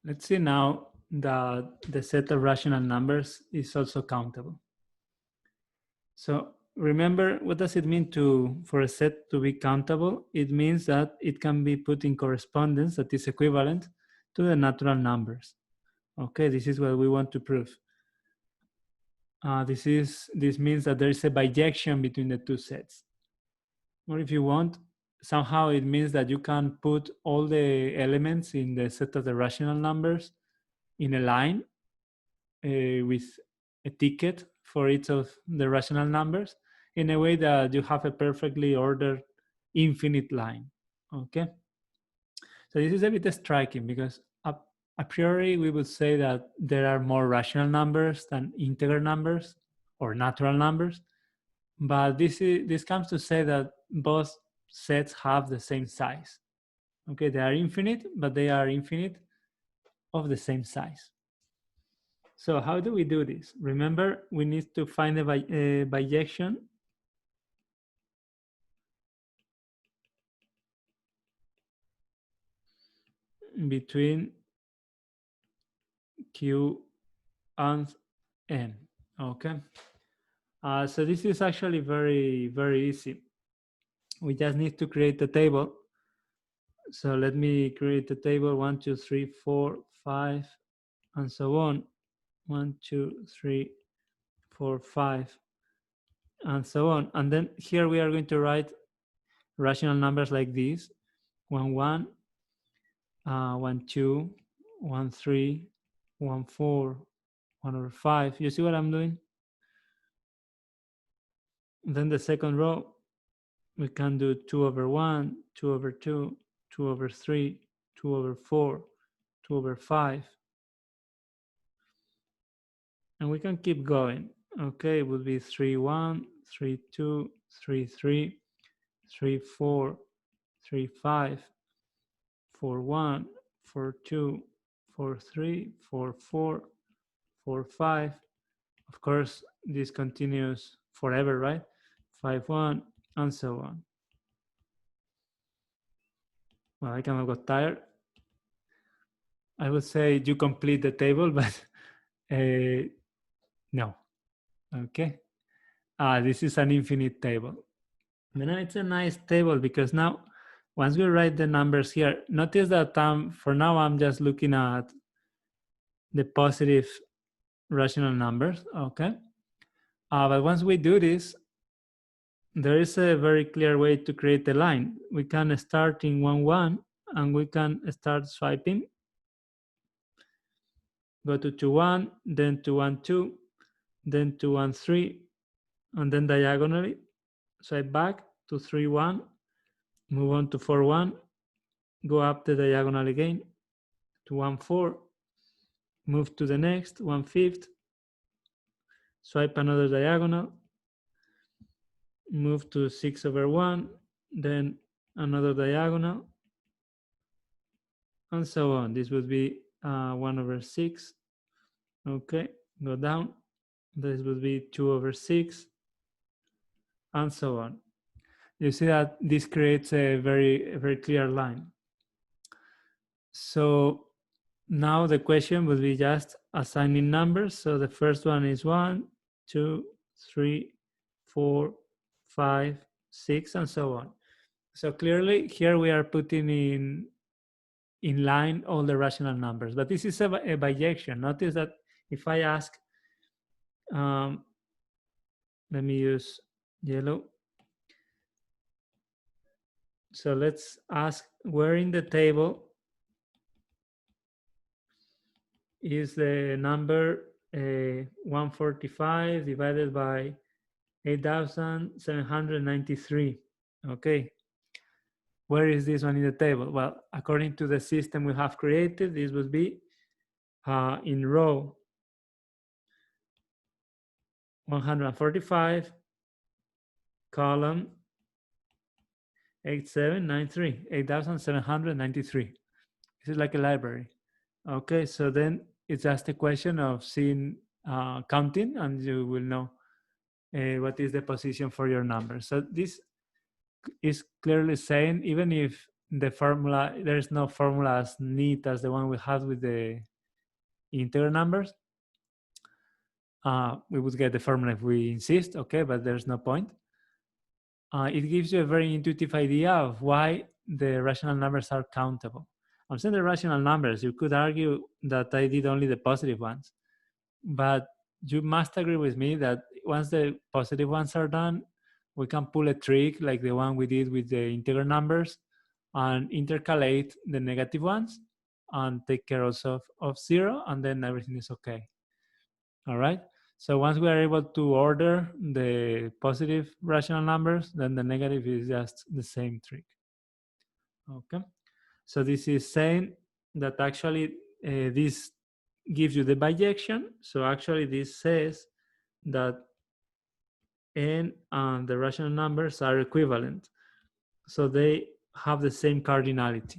Let's see now that the set of rational numbers is also countable. So remember, what does it mean for a set to be countable? It means that it can be put in correspondence that is equivalent to the natural numbers. Okay, this is what we want to prove. This means that there is a bijection between the two sets. Or if you want, somehow it means that you can put all the elements in the set of the rational numbers in a line with a ticket for each of the rational numbers in a way that you have a perfectly ordered infinite line. Okay, so this is a bit striking because a priori we would say that there are more rational numbers than integer numbers or natural numbers, but this comes to say that both sets have the same size. Okay, they are infinite, but they are infinite of the same size. So how do we do this? Remember, we need to find a bijection between Q and N. Okay. So this is actually very, very easy. We just need to create a table. So let me create a table 1, 2, 3, 4, 5, and so on. 1, 2, 3, 4, 5, and so on. And then here we are going to write rational numbers like this: 1, 1, 1, 2, 1, 3, 1, 4, 1/5. You see what I'm doing? Then the second row, we can do 2/1, 2/2, 2/3, 2/4, 2/5. And we can keep going. Okay, it would be 3, 1, 3, 2, 3, 3, 3, 4, 3, 5, 4, 1, 4, 2, 4, 3, 4, 4, 4, 5. Of course, this continues forever, right? 5, 1, and so on. Well, I kind of got tired. I would say you complete the table, but no. Okay. This is an infinite table. But now it's a nice table because now, once we write the numbers here, notice that for now I'm just looking at the positive rational numbers. Okay. But once we do this, there is a very clear way to create a line. We can start in 1, 1, and we can start swiping. Go to 2, 1, then to 1, 2, then to 1, 3, and then diagonally swipe back to 3, 1, move on to 4, 1, go up the diagonal again to 1, 4, move to the next 1/5, swipe another diagonal, move to 6/1, then another diagonal, and so on. This would be 1/6. Okay, go down. This would be 2/6, and so on. You see that this creates a very clear line. So now the question would be just assigning numbers. So the first one is 1, 2, 3, 4, 5, 6, and so on. So clearly here we are putting in line all the rational numbers, but this is a bijection. Notice that if I ask, let me use yellow. So let's ask where in the table is the number 145 divided by 8,793. Okay, where is this one in the table? Well, according to the system we have created, this would be in row 145, column 8,793. This is like a library. Okay, so then it's just a question of seeing, counting, and you will know what is the position for your number. So this is clearly saying even if the formula, there's no formula as neat as the one we had with the integer numbers. We would get the formula if we insist, okay, but there's no point. It gives you a very intuitive idea of why the rational numbers are countable. I'm saying the rational numbers. You could argue that I did only the positive ones, but you must agree with me that once the positive ones are done, we can pull a trick like the one we did with the integer numbers and intercalate the negative ones and take care also of zero, and then everything is okay. All right. So once we are able to order the positive rational numbers, then the negative is just the same trick. Okay. So this is saying that actually this gives you the bijection. So actually this says that n and the rational numbers are equivalent. So they have the same cardinality.